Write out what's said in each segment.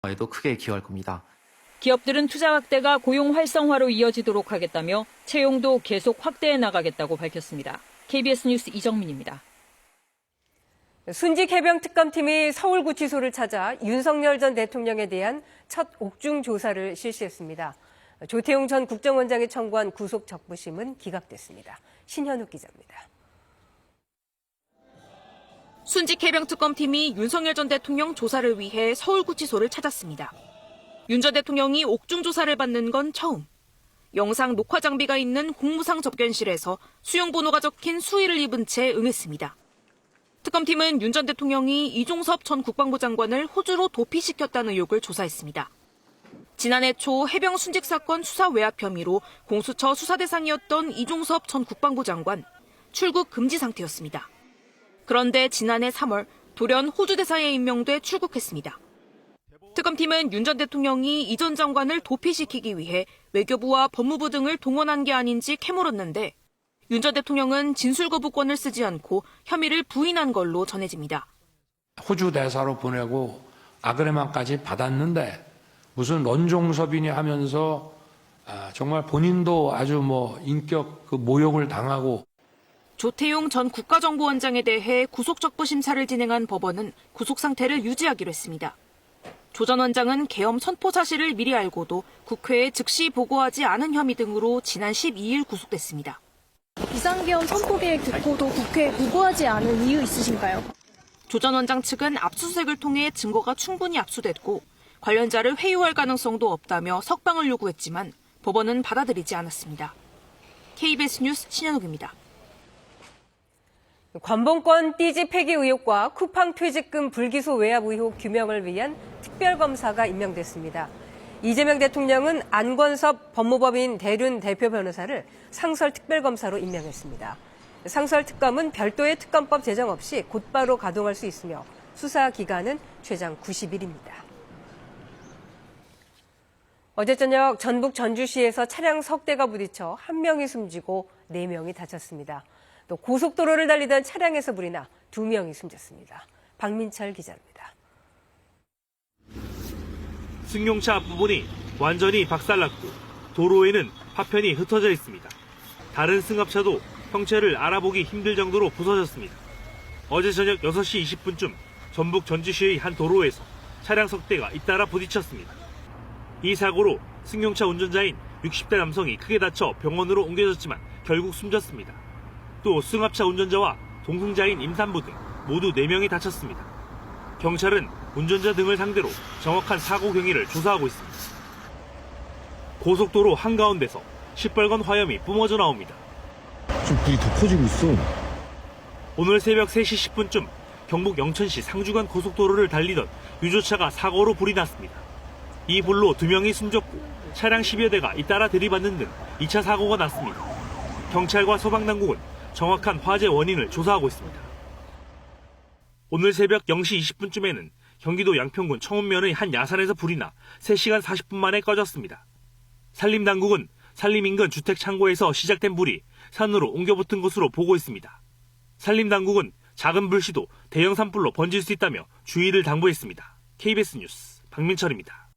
에도 크게 기여할 겁니다. 기업들은 투자 확대가 고용 활성화로 이어지도록 하겠다며 채용도 계속 확대해 나가겠다고 밝혔습니다. KBS 뉴스 이정민입니다. 순직 해병 특검팀이 서울구치소를 찾아 윤석열 전 대통령에 대한 첫 옥중 조사를 실시했습니다. 조태용 전 국정원장이 청구한 구속 적부심은 기각됐습니다. 신현욱 기자입니다. 순직 해병 특검팀이 윤석열 전 대통령 조사를 위해 서울구치소를 찾았습니다. 윤 전 대통령이 옥중 조사를 받는 건 처음. 영상 녹화 장비가 있는 공무상 접견실에서 수용번호가 적힌 수의를 입은 채 응했습니다. 특검팀은 윤 전 대통령이 이종섭 전 국방부 장관을 호주로 도피시켰다는 의혹을 조사했습니다. 지난해 초 해병 순직 사건 수사 외압 혐의로 공수처 수사 대상이었던 이종섭 전 국방부 장관, 출국 금지 상태였습니다. 그런데 지난해 3월 돌연 호주 대사에 임명돼 출국했습니다. 특검팀은 윤 전 대통령이 이 전 장관을 도피시키기 위해 외교부와 법무부 등을 동원한 게 아닌지 캐물었는데 윤 전 대통령은 진술 거부권을 쓰지 않고 혐의를 부인한 걸로 전해집니다. 호주 대사로 보내고 아그레만까지 받았는데 무슨 런종섭이니 하면서 정말 본인도 아주 인격 모욕을 당하고. 조태용 전 국가정보원장에 대해 구속적부심사를 진행한 법원은 구속 상태를 유지하기로 했습니다. 조 전 원장은 계엄 선포 사실을 미리 알고도 국회에 즉시 보고하지 않은 혐의 등으로 지난 12일 구속됐습니다. 비상계엄 선포 계획 듣고도 국회에 보고하지 않은 이유 있으신가요? 조 전 원장 측은 압수수색을 통해 증거가 충분히 압수됐고 관련자를 회유할 가능성도 없다며 석방을 요구했지만 법원은 받아들이지 않았습니다. KBS 뉴스 신현욱입니다. 관봉권 띠지 폐기 의혹과 쿠팡 퇴직금 불기소 외압 의혹 규명을 위한 특별검사가 임명됐습니다. 이재명 대통령은 안권섭 법무법인 대륜 대표 변호사를 상설특별검사로 임명했습니다. 상설특검은 별도의 특검법 제정 없이 곧바로 가동할 수 있으며 수사 기간은 최장 90일입니다. 어제 저녁 전북 전주시에서 차량 석 대가 부딪혀 1명이 숨지고 4명이 다쳤습니다. 또 고속도로를 달리던 차량에서 불이 나 2명이 숨졌습니다. 박민철 기자입니다. 승용차 앞부분이 완전히 박살났고 도로에는 파편이 흩어져 있습니다. 다른 승합차도 형체를 알아보기 힘들 정도로 부서졌습니다. 어제 저녁 6시 20분쯤 전북 전주시의 한 도로에서 차량 석 대가 잇따라 부딪혔습니다. 이 사고로 승용차 운전자인 60대 남성이 크게 다쳐 병원으로 옮겨졌지만 결국 숨졌습니다. 또 승합차 운전자와 동승자인 임산부 등 모두 4명이 다쳤습니다. 경찰은 운전자 등을 상대로 정확한 사고 경위를 조사하고 있습니다. 고속도로 한가운데서 시뻘건 화염이 뿜어져 나옵니다. 지금 불이 더 커지고 있어. 오늘 새벽 3시 10분쯤 경북 영천시 상주간 고속도로를 달리던 유조차가 사고로 불이 났습니다. 이 불로 2명이 숨졌고 차량 10여 대가 잇따라 들이받는 등 2차 사고가 났습니다. 경찰과 소방당국은 정확한 화재 원인을 조사하고 있습니다. 오늘 새벽 0시 20분쯤에는 경기도 양평군 청운면의 한 야산에서 불이 나 3시간 40분 만에 꺼졌습니다. 산림당국은 산림 인근 주택 창고에서 시작된 불이 산으로 옮겨붙은 것으로 보고 있습니다. 산림당국은 작은 불씨도 대형 산불로 번질 수 있다며 주의를 당부했습니다. KBS 뉴스 박민철입니다.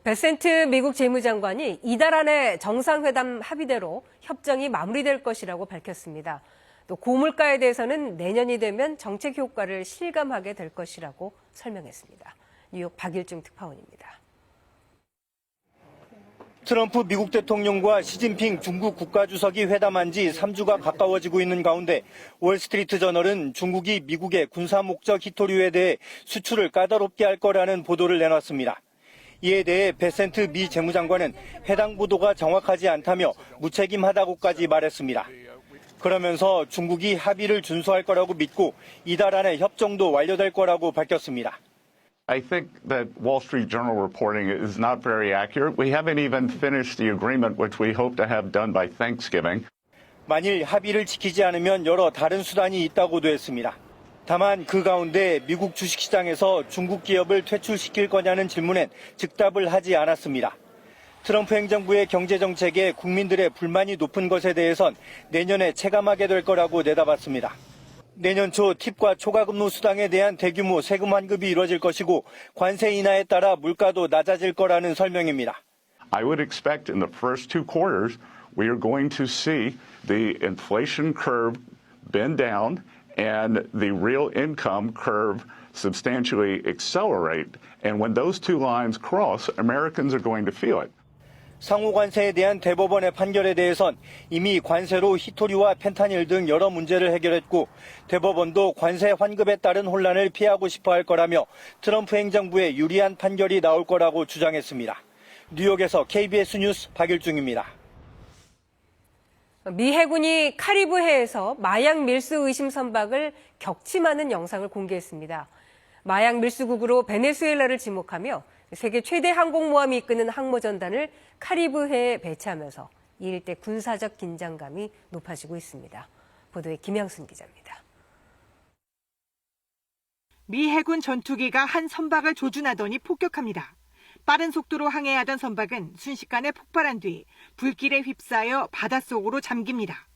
베센트 미국 재무장관이 이달 안에 정상회담 합의대로 협정이 마무리될 것이라고 밝혔습니다. 또 고물가에 대해서는 내년이 되면 정책 효과를 실감하게 될 것이라고 설명했습니다. 뉴욕 박일중 특파원입니다. 트럼프 미국 대통령과 시진핑 중국 국가주석이 회담한 지 3주가 가까워지고 있는 가운데 월스트리트 저널은 중국이 미국의 군사 목적 히토류에 대해 수출을 까다롭게 할 거라는 보도를 내놨습니다. 이에 대해 베센트 미 재무장관은 해당 보도가 정확하지 않다며 무책임하다고까지 말했습니다. 그러면서 중국이 합의를 준수할 거라고 믿고 이달 안에 협정도 완료될 거라고 밝혔습니다. I think that Wall Street Journal reporting is not very accurate. We haven't even finished the agreement, which we hope to have done by Thanksgiving. 만일 합의를 지키지 않으면 여러 다른 수단이 있다고도 했습니다. 다만 그 가운데 미국 주식시장에서 중국 기업을 퇴출시킬 거냐는 질문엔 즉답을 하지 않았습니다. 트럼프 행정부의 경제정책에 국민들의 불만이 높은 것에 대해선 내년에 체감하게 될 거라고 내다봤습니다. 내년 초 팁과 초과근무 수당에 대한 대규모 세금 환급이 이뤄질 것이고 관세 인하에 따라 물가도 낮아질 거라는 설명입니다. I would expect in the first 2 quarters, we are going to see the inflation curve bend down and the real income curve substantially accelerate. And when those 2 lines cross, Americans are going to feel it. 상호 관세에 대한 대법원의 판결에 대해선 이미 관세로 히토리와 펜타닐 등 여러 문제를 해결했고 대법원도 관세 환급에 따른 혼란을 피하고 싶어 할 거라며 트럼프 행정부에 유리한 판결이 나올 거라고 주장했습니다. 뉴욕에서 KBS 뉴스 박일중입니다. 미 해군이 카리브해에서 마약 밀수 의심 선박을 격침하는 영상을 공개했습니다. 마약 밀수국으로 베네수엘라를 지목하며 세계 최대 항공모함이 이끄는 항모전단을 카리브해에 배치하면서 이 일대 군사적 긴장감이 높아지고 있습니다. 보도에 김양순 기자입니다. 미 해군 전투기가 한 선박을 조준하더니 폭격합니다. 빠른 속도로 항해하던 선박은 순식간에 폭발한 뒤 불길에 휩싸여 바닷속으로 잠깁니다.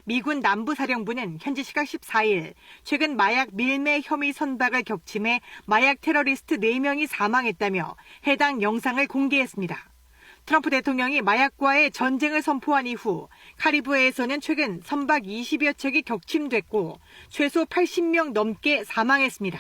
미군 남부사령부는 현지 시각 14일 최근 마약 밀매 혐의 선박을 격침해 마약 테러리스트 4명이 사망했다며 해당 영상을 공개했습니다. 트럼프 대통령이 마약과의 전쟁을 선포한 이후 카리브해에서는 최근 선박 20여 척이 격침됐고 최소 80명 넘게 사망했습니다.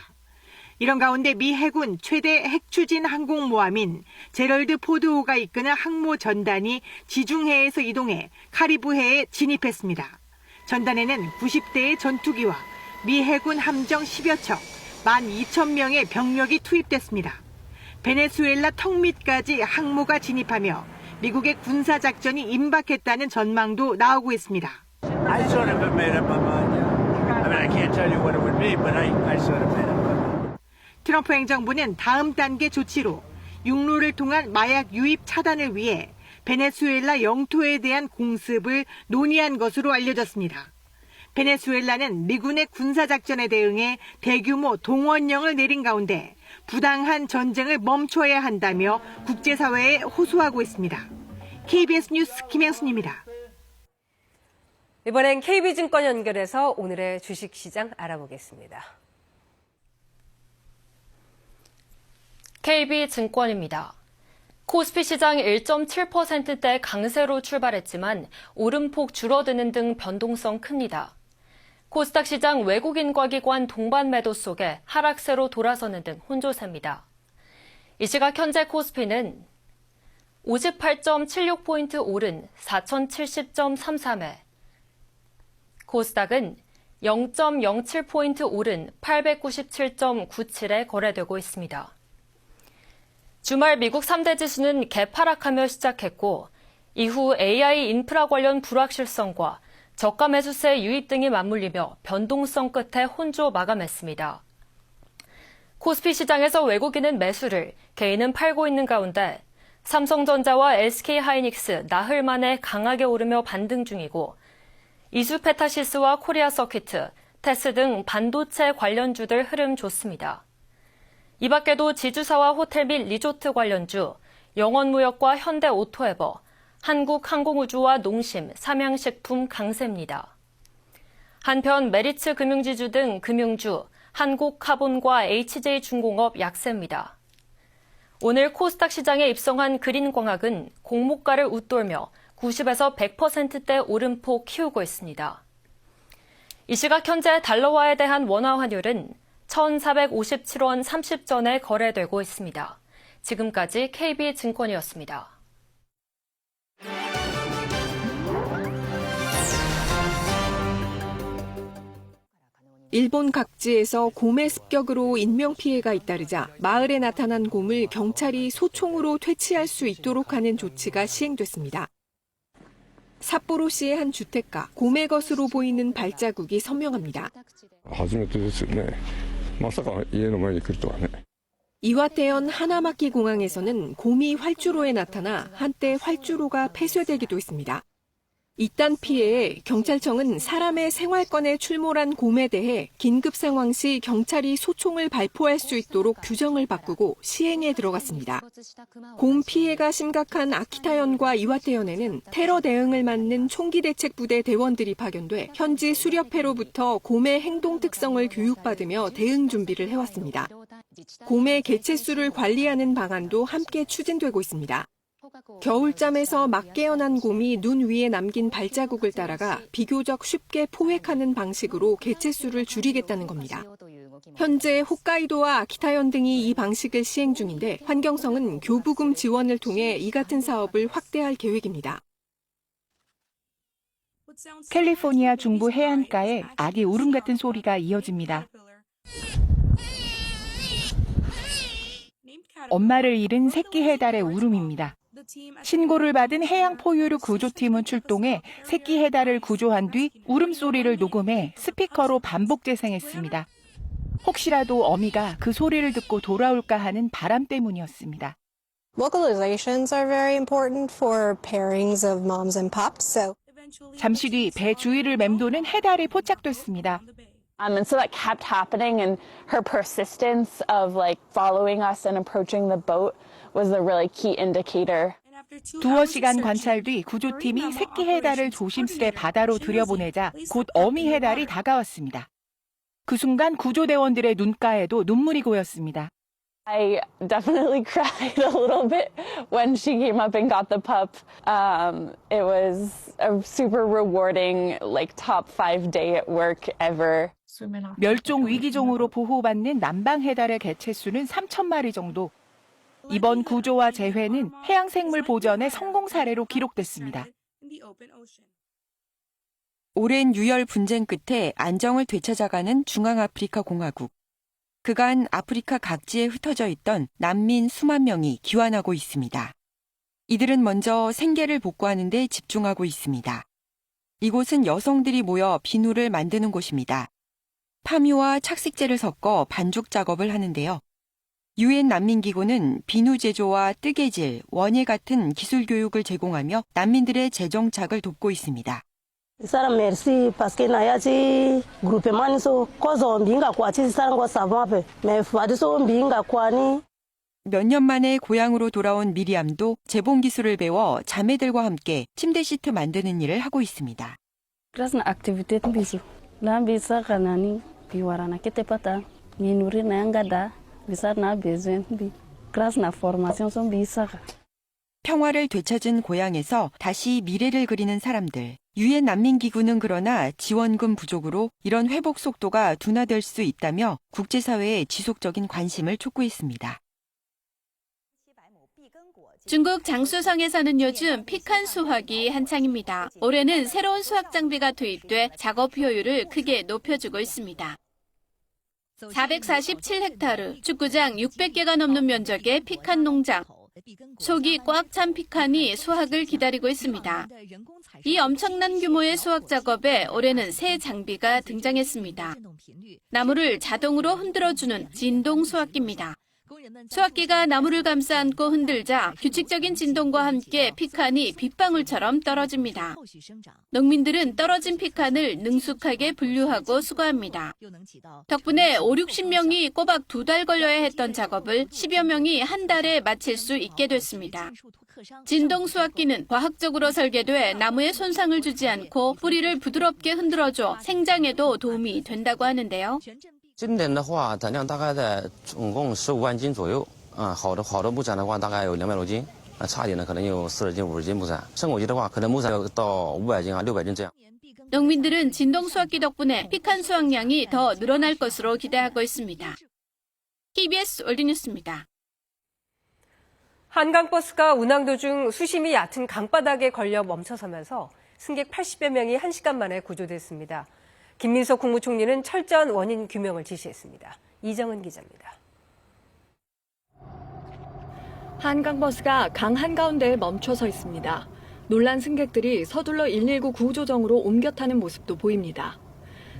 이런 가운데 미 해군 최대 핵추진 항공모함인 제럴드 포드호가 이끄는 항모 전단이 지중해에서 이동해 카리브해에 진입했습니다. 전단에는 90대의 전투기와 미 해군 함정 10여 척, 12,000명의 병력이 투입됐습니다. 베네수엘라 턱 밑까지 항모가 진입하며 미국의 군사작전이 임박했다는 전망도 나오고 있습니다. I sort of made up my mind. I mean, I can't tell you what it would be, but I sort of made up my mind. 트럼프 행정부는 다음 단계 조치로 육로를 통한 마약 유입 차단을 위해 베네수엘라 영토에 대한 공습을 논의한 것으로 알려졌습니다. 베네수엘라는 미군의 군사작전에 대응해 대규모 동원령을 내린 가운데 부당한 전쟁을 멈춰야 한다며 국제사회에 호소하고 있습니다. KBS 뉴스 김양순입니다. 이번엔 KB증권 연결해서 오늘의 주식시장 알아보겠습니다. KB증권입니다. 코스피 시장 1.7%대 강세로 출발했지만 오름폭 줄어드는 등 변동성 큽니다. 코스닥 시장 외국인과 기관 동반 매도 속에 하락세로 돌아서는 등 혼조세입니다. 이 시각 현재 코스피는 58.76포인트 오른 4,070.33회, 코스닥은 0.07포인트 오른 897.97에 거래되고 있습니다. 주말 미국 3대 지수는 개파락하며 시작했고 이후 AI 인프라 관련 불확실성과 저가 매수세 유입 등이 맞물리며 변동성 끝에 혼조 마감했습니다. 코스피 시장에서 외국인은 매수를, 개인은 팔고 있는 가운데 삼성전자와 SK하이닉스 나흘 만에 강하게 오르며 반등 중이고 이수페타시스와 코리아 서키트, 테스 등 반도체 관련주들 흐름 좋습니다. 이 밖에도 지주사와 호텔 및 리조트 관련주, 영원무역과 현대오토에버, 한국항공우주와 농심, 삼양식품 강세입니다. 한편 메리츠 금융지주 등 금융주, 한국카본과 HJ중공업 약세입니다. 오늘 코스닥 시장에 입성한 그린광학은 공모가를 웃돌며 90에서 100%대 오름폭 키우고 있습니다. 이 시각 현재 달러화에 대한 원화 환율은 1,457원 30전에 거래되고 있습니다. 지금까지 KB증권이었습니다. 일본 각지에서 곰의 습격으로 인명피해가 잇따르자 마을에 나타난 곰을 경찰이 소총으로 퇴치할 수 있도록 하는 조치가 시행됐습니다. 삿포로시의 한 주택가, 곰의 것으로 보이는 발자국이 선명합니다. 이와테현 하나마키 공항에서는 곰이 활주로에 나타나 한때 활주로가 폐쇄되기도 했습니다. 이딴 피해에 경찰청은 사람의 생활권에 출몰한 곰에 대해 긴급 상황 시 경찰이 소총을 발포할 수 있도록 규정을 바꾸고 시행에 들어갔습니다. 곰 피해가 심각한 아키타현과 이와테현에는 테러 대응을 맡는 총기대책부대 대원들이 파견돼 현지 수렵회로부터 곰의 행동 특성을 교육받으며 대응 준비를 해왔습니다. 곰의 개체수를 관리하는 방안도 함께 추진되고 있습니다. 겨울잠에서 막 깨어난 곰이 눈 위에 남긴 발자국을 따라가 비교적 쉽게 포획하는 방식으로 개체수를 줄이겠다는 겁니다. 현재 홋카이도와 아키타현 등이 이 방식을 시행 중인데 환경성은 교부금 지원을 통해 이 같은 사업을 확대할 계획입니다. 캘리포니아 중부 해안가에 아기 울음 같은 소리가 이어집니다. 엄마를 잃은 새끼 해달의 울음입니다. 신고를 받은 해양 포유류 구조팀은 출동해 새끼 해달을 구조한 뒤 울음소리를 녹음해 스피커로 반복 재생했습니다. 혹시라도 어미가 그 소리를 듣고 돌아올까 하는 바람 때문이었습니다. Vocalizations are very important for pairings of moms and pups. So 잠시 뒤 배 주위를 맴도는 해달이 포착됐습니다. And so that kept happening, and her persistence of following us and approaching the boat was the really key indicator. 두어 시간 관찰 뒤 구조팀이 새끼 해달을 조심스레 바다로 들여보내자 곧 어미 해달이 다가왔습니다. 그 순간 구조대원들의 눈가에도 눈물이 고였습니다. I definitely cried a little bit when she came up and got the pup. It was a super rewarding, top 5 day at work ever. 멸종 위기종으로 보호받는 남방 해달의 개체수는 3,000마리 정도. 이번 구조와 재회는 해양생물 보전의 성공 사례로 기록됐습니다. 오랜 유혈 분쟁 끝에 안정을 되찾아가는 중앙아프리카 공화국. 그간 아프리카 각지에 흩어져 있던 난민 수만 명이 귀환하고 있습니다. 이들은 먼저 생계를 복구하는 데 집중하고 있습니다. 이곳은 여성들이 모여 비누를 만드는 곳입니다. 파묘와 착색제를 섞어 반죽 작업을 하는데요. 유엔 난민기구는 비누 제조와 뜨개질, 원예 같은 기술 교육을 제공하며 난민들의 재정착을 돕고 있습니다. 몇 년 만에 고향으로 돌아온 미리암도 재봉 기술을 배워 자매들과 함께 침대 시트 만드는 일을 하고 있습니다. 평화를 되찾은 고향에서 다시 미래를 그리는 사람들. 유엔 난민기구는 그러나 지원금 부족으로 이런 회복 속도가 둔화될 수 있다며 국제사회의 지속적인 관심을 촉구했습니다. 중국 장쑤성에서는 요즘 피칸 수확이 한창입니다. 올해는 새로운 수확 장비가 투입돼 작업 효율을 크게 높여주고 있습니다. 447헥타르, 축구장 600개가 넘는 면적의 피칸 농장. 속이 꽉 찬 피칸이 수확을 기다리고 있습니다. 이 엄청난 규모의 수확 작업에 올해는 새 장비가 등장했습니다. 나무를 자동으로 흔들어주는 진동 수확기입니다. 수확기가 나무를 감싸 안고 흔들자 규칙적인 진동과 함께 피칸이 빗방울처럼 떨어집니다. 농민들은 떨어진 피칸을 능숙하게 분류하고 수거합니다. 덕분에 50-60명이 꼬박 2달 걸려야 했던 작업을 10여 명이 한 달에 마칠 수 있게 됐습니다. 진동 수확기는 과학적으로 설계돼 나무에 손상을 주지 않고 뿌리를 부드럽게 흔들어줘 생장에도 도움이 된다고 하는데요. 今年的话，产量大概在总共15万斤左右。好的木产的话，大概有200多斤。差一点的可能有40斤、50斤木产。生果机的话，可能木产要到500斤600斤这样。 농민들은 진동 수확기 덕분에 피칸 수확량이 더 늘어날 것으로 기대하고 있습니다. KBS 월드뉴스입니다. 한강버스가 운항 도중 수심이 얕은 강바닥에 걸려 멈춰서면서 승객 80여 명이 1시간 만에 구조됐습니다. 김민석 국무총리는 철저한 원인 규명을 지시했습니다. 이정은 기자입니다. 한강버스가 강 한가운데에 멈춰서 있습니다. 놀란 승객들이 서둘러 119 구조정으로 옮겨 타는 모습도 보입니다.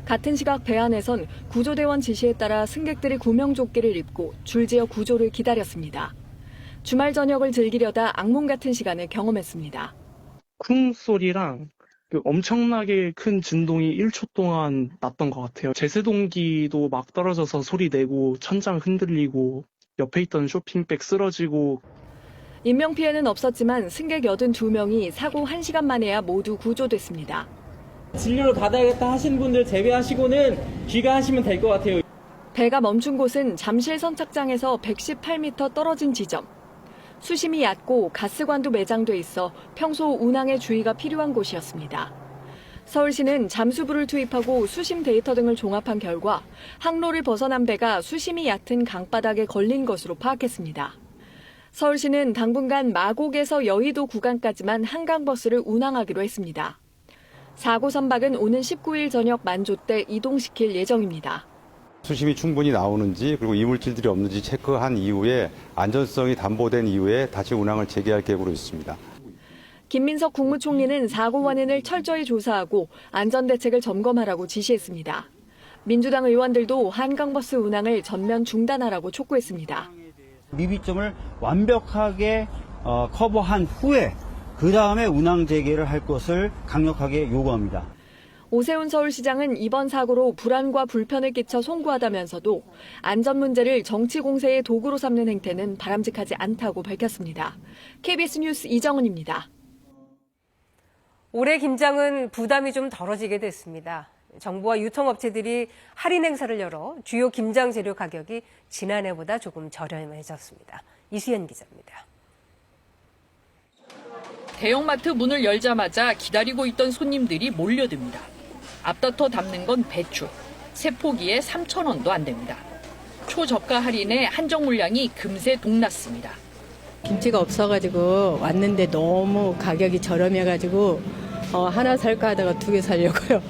같은 시각 배 안에선 구조대원 지시에 따라 승객들이 구명조끼를 입고 줄지어 구조를 기다렸습니다. 주말 저녁을 즐기려다 악몽 같은 시간을 경험했습니다. 쿵 소리랑 엄청나게 큰 진동이 1초 동안 났던 것 같아요. 제세동기도 막 떨어져서 소리 내고 천장 흔들리고 옆에 있던 쇼핑백 쓰러지고. 인명피해는 없었지만 승객 82명이 사고 1시간 만에야 모두 구조됐습니다. 진료로 받아야겠다 하시는 분들 제외하시고는 귀가하시면 될 것 같아요. 배가 멈춘 곳은 잠실 선착장에서 118m 떨어진 지점. 수심이 얕고 가스관도 매장돼 있어 평소 운항에 주의가 필요한 곳이었습니다. 서울시는 잠수부를 투입하고 수심 데이터 등을 종합한 결과 항로를 벗어난 배가 수심이 얕은 강바닥에 걸린 것으로 파악했습니다. 서울시는 당분간 마곡에서 여의도 구간까지만 한강버스를 운항하기로 했습니다. 사고 선박은 오는 19일 저녁 만조 때 이동시킬 예정입니다. 수심이 충분히 나오는지 그리고 이물질들이 없는지 체크한 이후에 안전성이 담보된 이후에 다시 운항을 재개할 계획으로 있습니다. 김민석 국무총리는 사고 원인을 철저히 조사하고 안전대책을 점검하라고 지시했습니다. 민주당 의원들도 한강버스 운항을 전면 중단하라고 촉구했습니다. 미비점을 완벽하게 커버한 후에 그 다음에 운항 재개를 할 것을 강력하게 요구합니다. 오세훈 서울시장은 이번 사고로 불안과 불편을 끼쳐 송구하다면서도 안전 문제를 정치 공세의 도구로 삼는 행태는 바람직하지 않다고 밝혔습니다. KBS 뉴스 이정은입니다. 올해 김장은 부담이 좀 덜어지게 됐습니다. 정부와 유통업체들이 할인 행사를 열어 주요 김장 재료 가격이 지난해보다 조금 저렴해졌습니다. 이수연 기자입니다. 대형마트 문을 열자마자 기다리고 있던 손님들이 몰려듭니다. 앞다퉈 담는 건 배추. 세 포기에 3,000원도 안 됩니다. 초저가 할인에 한정 물량이 금세 동났습니다. 김치가 없어가지고 왔는데 너무 가격이 저렴해가지고 하나 살까 하다가 2개 사려고요.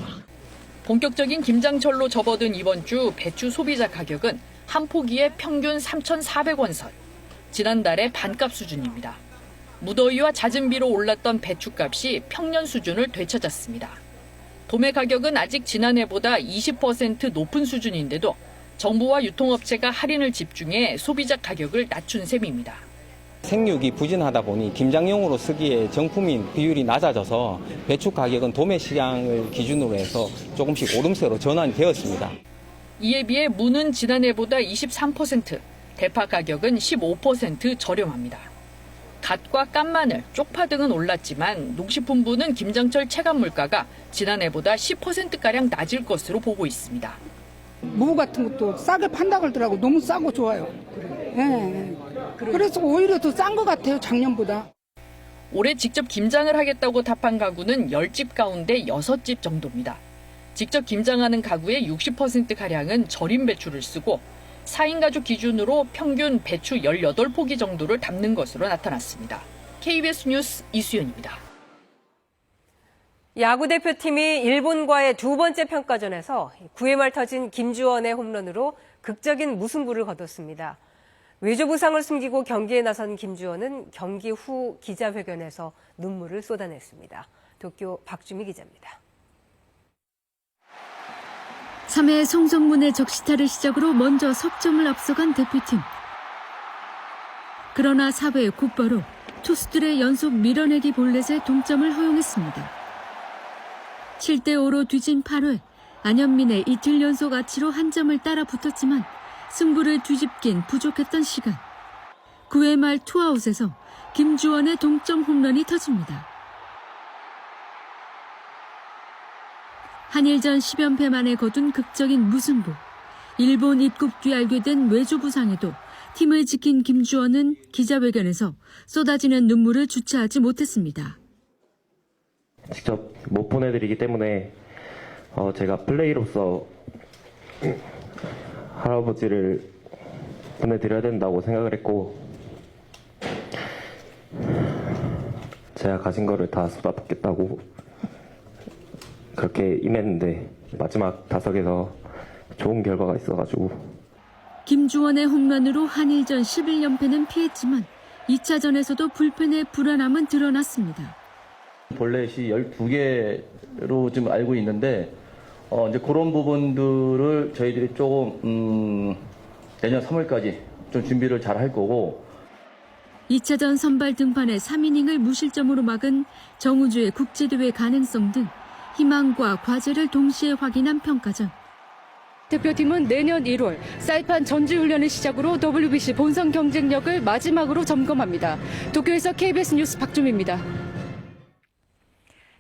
본격적인 김장철로 접어든 이번 주 배추 소비자 가격은 한 포기에 평균 3,400원 선. 지난달의 반값 수준입니다. 무더위와 잦은 비로 올랐던 배추값이 평년 수준을 되찾았습니다. 도매 가격은 아직 지난해보다 20% 높은 수준인데도 정부와 유통업체가 할인을 집중해 소비자 가격을 낮춘 셈입니다. 생육이 부진하다 보니 김장용으로 쓰기에 정품인 비율이 낮아져서 배추 가격은 도매 시장을 기준으로 해서 조금씩 오름세로 전환이 되었습니다. 이에 비해 무는 지난해보다 23%, 대파 가격은 15% 저렴합니다. 갓과 깐마늘, 쪽파 등은 올랐지만 농식품부는 김장철 체감 물가가 지난해보다 10%가량 낮을 것으로 보고 있습니다. 무 같은 것도 싸게 판다 그러더라고. 너무 싸고 좋아요. 네. 그래서 오히려 더 싼 것 같아요, 작년보다. 올해 직접 김장을 하겠다고 답한 가구는 10집 가운데 6집 정도입니다. 직접 김장하는 가구의 60%가량은 절임 배추를 쓰고 4인 가족 기준으로 평균 배추 18포기 정도를 담는 것으로 나타났습니다. KBS 뉴스 이수연입니다. 야구 대표팀이 일본과의 두 번째 평가전에서 9회 말 터진 김주원의 홈런으로 극적인 무승부를 거뒀습니다. 외조 부상을 숨기고 경기에 나선 김주원은 경기 후 기자회견에서 눈물을 쏟아냈습니다. 도쿄 박주미 기자입니다. 3회 송정문의 적시타를 시작으로 먼저 석점을 앞서간 대표팀. 그러나 4회 곧바로 투수들의 연속 밀어내기 볼넷에 동점을 허용했습니다. 7대5로 뒤진 8회 안현민의 이틀 연속 아치로 한 점을 따라 붙었지만 승부를 뒤집긴 부족했던 시간. 9회 말 투아웃에서 김주원의 동점 홈런이 터집니다. 한일전 10연패 만에 거둔 극적인 무승부. 일본 입국 뒤 알게 된 외조 부상에도 팀을 지킨 김주원은 기자회견에서 쏟아지는 눈물을 주체하지 못했습니다. 직접 못 보내드리기 때문에 제가 플레이로서 할아버지를 보내드려야 된다고 생각을 했고 제가 가진 거를 다 쏟아붓겠다고 그렇게 임했는데 마지막 타석에서 좋은 결과가 있어가지고 김주원의 홈런으로 한일전 11연패는 피했지만 2차전에서도 불펜의 불안함은 드러났습니다. 볼넷이 12개로 지금 알고 있는데 이제 그런 부분들을 저희들이 조금 내년 3월까지 좀 준비를 잘 할 거고. 2차전 선발 등판의 3이닝을 무실점으로 막은 정우주의 국제대회 가능성 등 희망과 과제를 동시에 확인한 평가전. 대표팀은 내년 1월 사이판 전지훈련을 시작으로 WBC 본선 경쟁력을 마지막으로 점검합니다. 도쿄에서 KBS 뉴스 박주미입니다.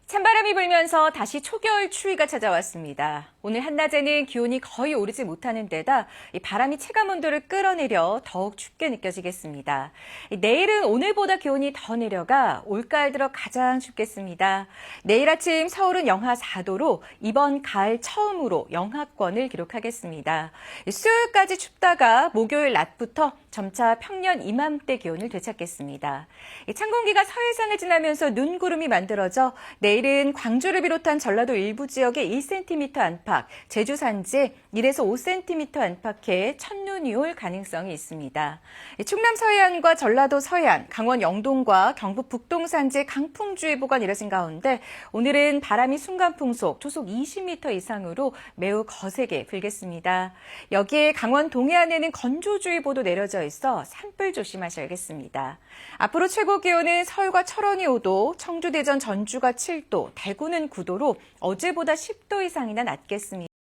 찬바람이 불면서 다시 초겨울 추위가 찾아왔습니다. 오늘 한낮에는 기온이 거의 오르지 못하는 데다 이 바람이 체감온도를 끌어내려 더욱 춥게 느껴지겠습니다. 내일은 오늘보다 기온이 더 내려가 올가을 들어 가장 춥겠습니다. 내일 아침 서울은 영하 4도로 이번 가을 처음으로 영하권을 기록하겠습니다. 수요일까지 춥다가 목요일 낮부터 점차 평년 이맘때 기온을 되찾겠습니다. 찬 공기가 서해상을 지나면서 눈구름이 만들어져 내일은 광주를 비롯한 전라도 일부 지역에 1cm 안팎, 제주 산지에 1에서 5cm 안팎의 첫눈이 올 가능성이 있습니다. 충남 서해안과 전라도 서해안, 강원 영동과 경북 북동 산지에 강풍주의보가 내려진 가운데 오늘은 바람이 순간풍속 초속 20m 이상으로 매우 거세게 불겠습니다. 여기에 강원 동해안에는 건조주의보도 내려져 있어 산불 조심하셔야겠습니다. 앞으로 최고 기온은 서울과 철원이 5도, 청주, 대전, 전주가 7도, 대구는 9도로 어제보다 10도 이상이나 낮겠습니다.